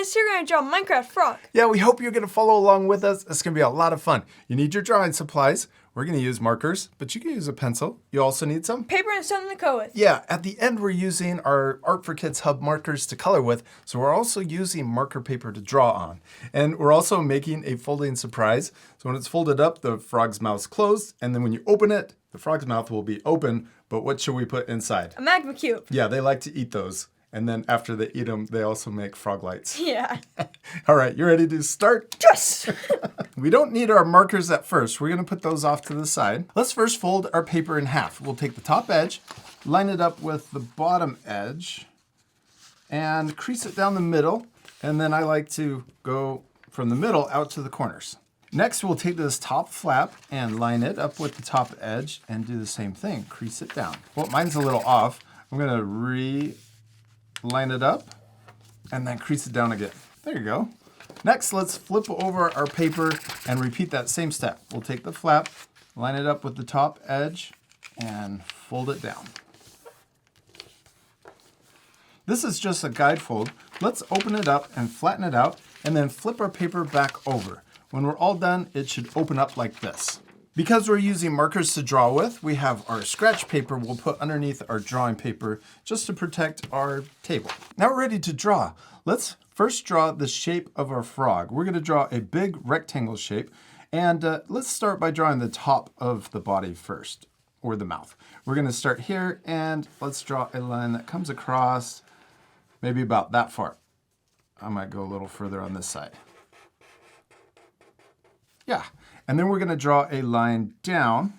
guys, here we're going to draw a Minecraft frog. Yeah, we hope you're going to follow along with us. It's going to be a lot of fun. You need your drawing supplies. We're going to use markers, but you can use a pencil. You also need some Paper and something to color with. Yeah, at the end we're using our Art for Kids Hub markers to color with, so we're also using marker paper to draw on. And we're also making a folding surprise. So when it's folded up, the frog's mouth's closed, and then when you open it, the frog's mouth will be open, but what should we put inside? A Magma Cube. Yeah, they like to eat those. And then after they eat them, they also make frog lights. Yeah. All right, you ready to start? Yes! We don't need our markers at first. We're gonna put those off to the side. Let's first fold our paper in half. We'll take the top edge, line it up with the bottom edge, and crease it down the middle. And then I like to go from the middle out to the corners. Next, we'll take this top flap and line it up with the top edge and do the same thing, crease it down. Well, mine's a little off. I'm gonna line it up and then crease it down again. There you go. Next, let's flip over our paper and repeat that same step. We'll take the flap, line it up with the top edge, and fold it down. This is just a guide fold. Let's open it up and flatten it out, and then flip our paper back over. When we're all done, it should open up like this. Because we're using markers to draw with, we have our scratch paper we'll put underneath our drawing paper just to protect our table. Now we're ready to draw. Let's first draw the shape of our frog. We're going to draw a big rectangle shape, and let's start by drawing the top of the body first, or the mouth. We're going to start here, and let's draw a line that comes across maybe about that far. I might go a little further on this side. Yeah. And then we're going to draw a line down,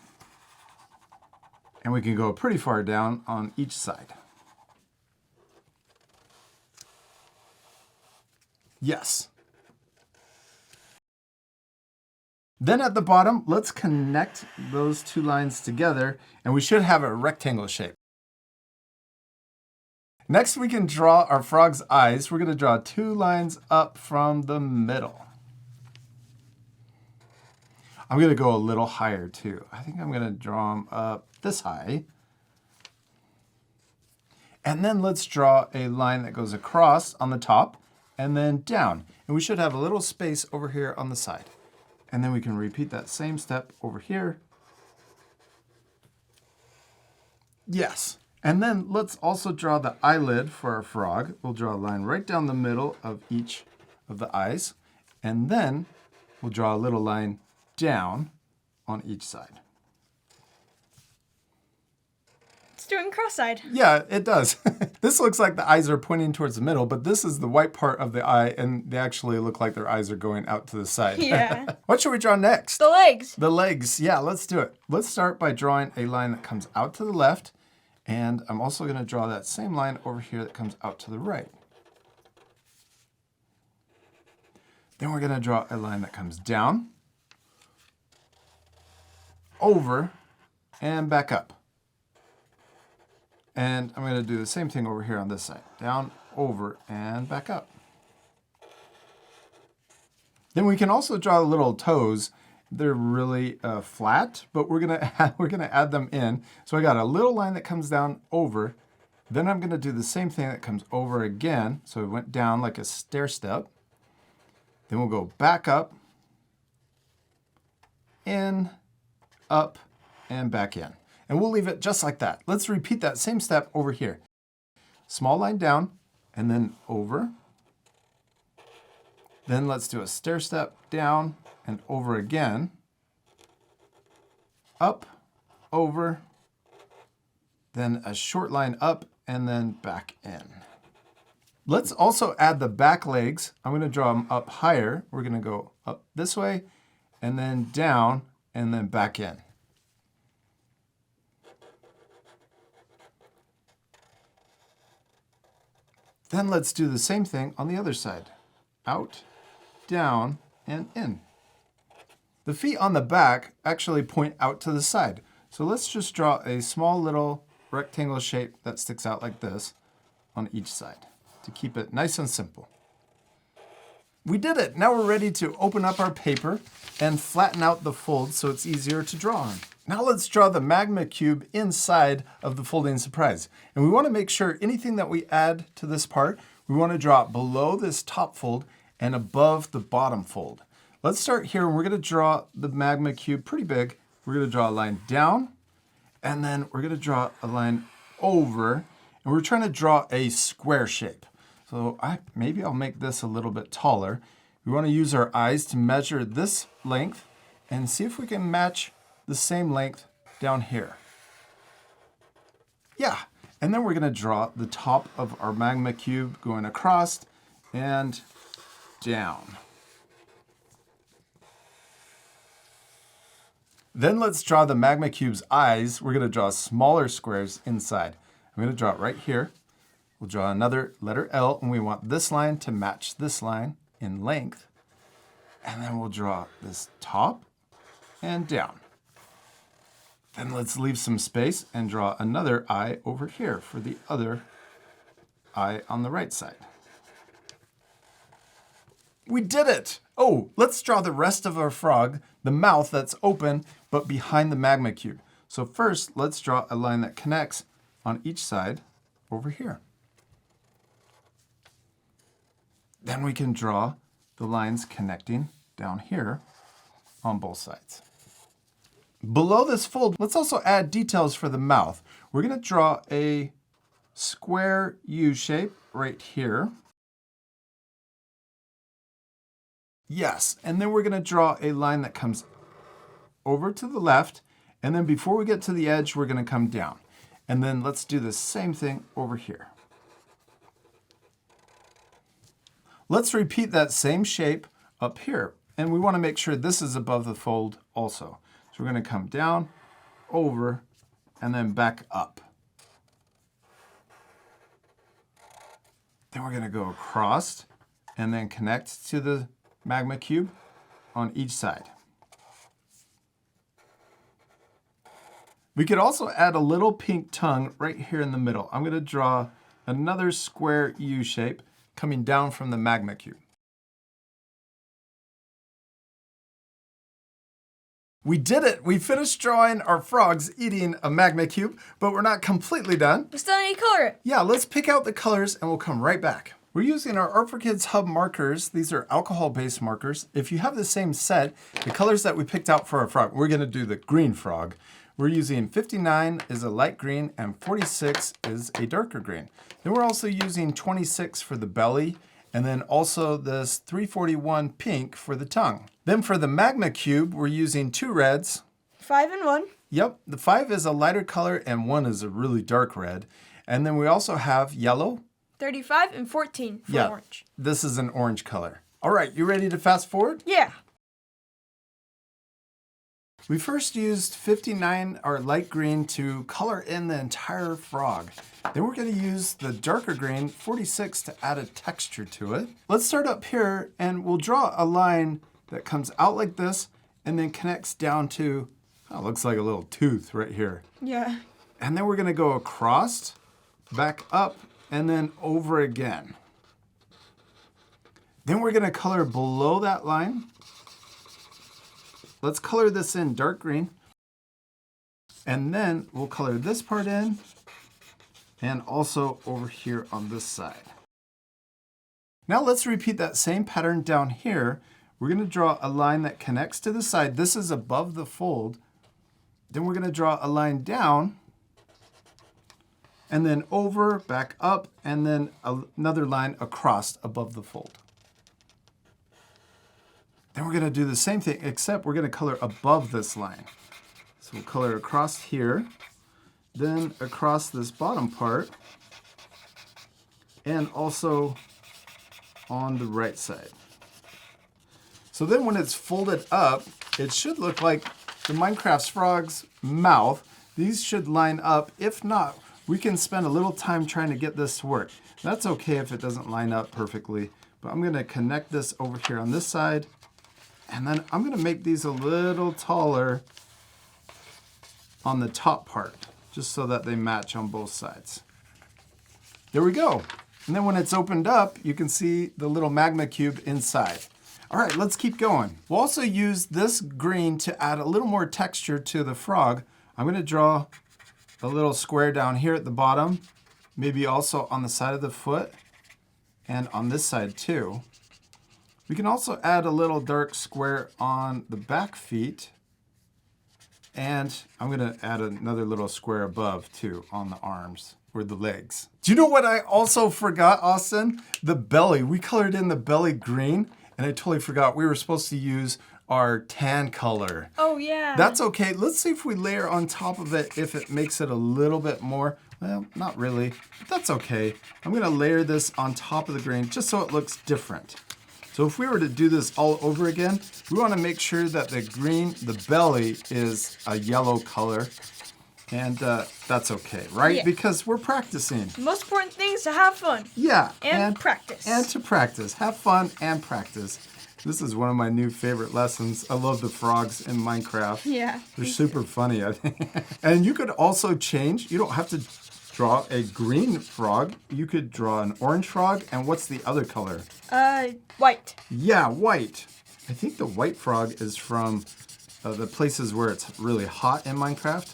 and we can go pretty far down on each side. Yes. Then at the bottom, let's connect those two lines together, and we should have a rectangle shape. Next, we can draw our frog's eyes. We're going to draw two lines up from the middle. I'm going to go a little higher too. I think I'm going to draw them up this high. And then let's draw a line that goes across on the top and then down. And we should have a little space over here on the side. And then we can repeat that same step over here. Yes. And then let's also draw the eyelid for our frog. We'll draw a line right down the middle of each of the eyes. And then we'll draw a little line down on each side. It's doing cross-eyed. Yeah, it does. This looks like the eyes are pointing towards the middle, but this is the white part of the eye, and they actually look like their eyes are going out to the side. Yeah. What should we draw next? The legs. The legs. Yeah, let's do it. Let's start by drawing a line that comes out to the left, and I'm also going to draw that same line over here that comes out to the right. Then we're going to draw a line that comes down, over, and back up. And I'm going to do the same thing over here on this side. Down, over, and back up. Then we can also draw little toes. They're really flat, but we're gonna add them in. So I got a little line that comes down over. Then I'm going to do the same thing that comes over again. So it went down like a stair step. Then we'll go back up, in, up, and back in. And we'll leave it just like that. Let's repeat that same step over here. Small line down, and then over. Then let's do a stair step down and over again. Up, over, then a short line up, and then back in. Let's also add the back legs. I'm going to draw them up higher. We're going to go up this way, and then down, and then back in. Then let's do the same thing on the other side. Out, down, and in. The feet on the back actually point out to the side. So let's just draw a small little rectangle shape that sticks out like this on each side to keep it nice and simple. We did it! Now we're ready to open up our paper and flatten out the folds so it's easier to draw on. Now let's draw the Magma Cube inside of the folding surprise. And we want to make sure anything that we add to this part, we want to draw it below this top fold and above the bottom fold. Let's start here, and we're going to draw the Magma Cube pretty big. We're going to draw a line down, and then we're going to draw a line over, and we're trying to draw a square shape. So maybe I'll make this a little bit taller. We want to use our eyes to measure this length and see if we can match the same length down here. Yeah, and then we're going to draw the top of our Magma Cube going across and down. Then let's draw the Magma Cube's eyes. We're going to draw smaller squares inside. I'm going to draw it right here. We'll draw another letter L, and we want this line to match this line in length. And then we'll draw this top and down. Then let's leave some space and draw another eye over here for the other eye on the right side. We did it! Oh, let's draw the rest of our frog, the mouth that's open but behind the Magma Cube. So first, let's draw a line that connects on each side over here. Then we can draw the lines connecting down here on both sides. Below this fold, let's also add details for the mouth. We're going to draw a square U shape right here. Yes, and then we're going to draw a line that comes over to the left, and then before we get to the edge, we're going to come down. And then let's do the same thing over here. Let's repeat that same shape up here, and we want to make sure this is above the fold also. So we're going to come down, over, and then back up. Then we're going to go across and then connect to the Magma Cube on each side. We could also add a little pink tongue right here in the middle. I'm going to draw another square U shape coming down from the Magma Cube. We did it! We finished drawing our frogs eating a Magma Cube, but we're not completely done. We still need to color it. Yeah, let's pick out the colors and we'll come right back. We're using our Art for Kids Hub markers. These are alcohol-based markers. If you have the same set, the colors that we picked out for our frog, we're gonna do the green frog. We're using 59 is a light green and 46 is a darker green. Then we're also using 26 for the belly, and then also this 341 pink for the tongue. Then for the Magma Cube, we're using 2 reds. 5 and 1. Yep, the 5 is a lighter color and 1 is a really dark red. And then we also have yellow. 35 and 14 for orange. This is an orange color. All right, you ready to fast forward? Yeah. We first used 59, our light green, to color in the entire frog. Then we're going to use the darker green, 46, to add a texture to it. Let's start up here and we'll draw a line that comes out like this and then connects down to, looks like a little tooth right here. Yeah. And then we're going to go across, back up, and then over again. Then we're going to color below that line. Let's color this in dark green. And then we'll color this part in and also over here on this side. Now let's repeat that same pattern down here. We're going to draw a line that connects to the side. This is above the fold. Then we're going to draw a line down and then over, back up, and then another line across above the fold. Then we're going to do the same thing, except we're going to color above this line. So we'll color across here, then across this bottom part, and also on the right side. So then when it's folded up, it should look like the Minecraft frog's mouth. These should line up. If not, we can spend a little time trying to get this to work. That's okay if it doesn't line up perfectly, but I'm going to connect this over here on this side. And then I'm going to make these a little taller on the top part, just so that they match on both sides. There we go. And then when it's opened up, you can see the little Magma Cube inside. All right, let's keep going. We'll also use this green to add a little more texture to the frog. I'm going to draw a little square down here at the bottom, maybe also on the side of the foot. and on this side too. We can also add a little dark square on the back feet. And I'm gonna add another little square above too on the arms or the legs. Do you know what I also forgot, Austin? The belly. We colored in the belly green and I totally forgot we were supposed to use our tan color. Oh yeah. That's okay. Let's see if we layer on top of it if it makes it a little bit more. Well, not really, but that's okay. I'm gonna layer this on top of the green just so it looks different. So if we were to do this all over again, we want to make sure that the green, the belly is a yellow color. And that's okay, right? Yeah. Because we're practicing. The most important thing is to have fun. Yeah. And practice. And to practice. Have fun and practice. This is one of my new favorite lessons. I love the frogs in Minecraft. Yeah. They're super funny, I think. And you could also change. You don't have to draw a green frog. You could draw an orange frog. And what's the other color? White. Yeah, white. I think the white frog is from the places where it's really hot in Minecraft.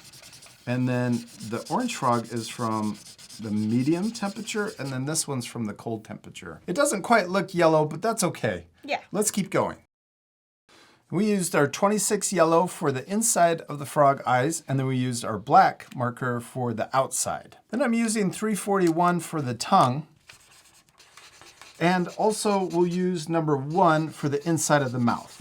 And then the orange frog is from the medium temperature. And then this one's from the cold temperature. It doesn't quite look yellow, but that's okay. Yeah. Let's keep going. We used our 26 yellow for the inside of the frog eyes, and then we used our black marker for the outside. Then I'm using 341 for the tongue. And also we'll use number 1 for the inside of the mouth.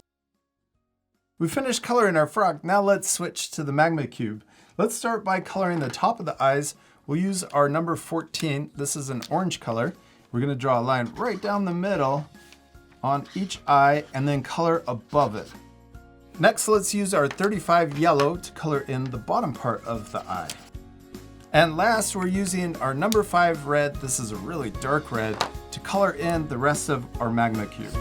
We finished coloring our frog. Now let's switch to the Magma Cube. Let's start by coloring the top of the eyes. We'll use our number 14. This is an orange color. We're gonna draw a line right down the middle on each eye and then color above it. Next, let's use our 35 yellow to color in the bottom part of the eye. And last, we're using our number 5 red. This is a really dark red to color in the rest of our Magma Cube.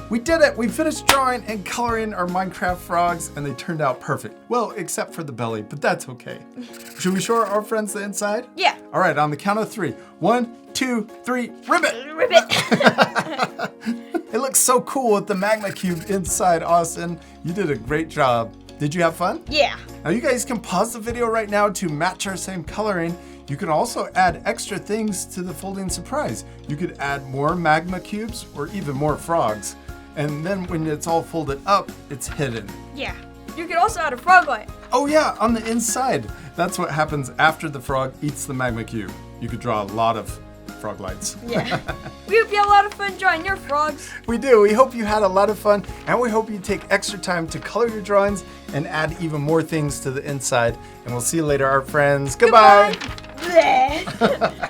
We did it! We finished drawing and coloring our Minecraft frogs and they turned out perfect. Well, except for the belly, but that's okay. Should we show our friends the inside? Yeah. All right, on the count of 3. 1, 2, 3, ribbit! Ribbit. It looks so cool with the Magma Cube inside, Austin. You did a great job. Did you have fun? Yeah. Now you guys can pause the video right now to match our same coloring. You can also add extra things to the folding surprise. You could add more Magma Cubes or even more frogs. And then when it's all folded up, it's hidden. Yeah. You could also add a frog light. Oh yeah, on the inside. That's what happens after the frog eats the Magma Cube. You could draw a lot of frog lights. Yeah. We hope you had a lot of fun drawing your frogs. We do. We hope you had a lot of fun, and we hope you take extra time to color your drawings and add even more things to the inside. And we'll see you later, our friends. Goodbye. Goodbye.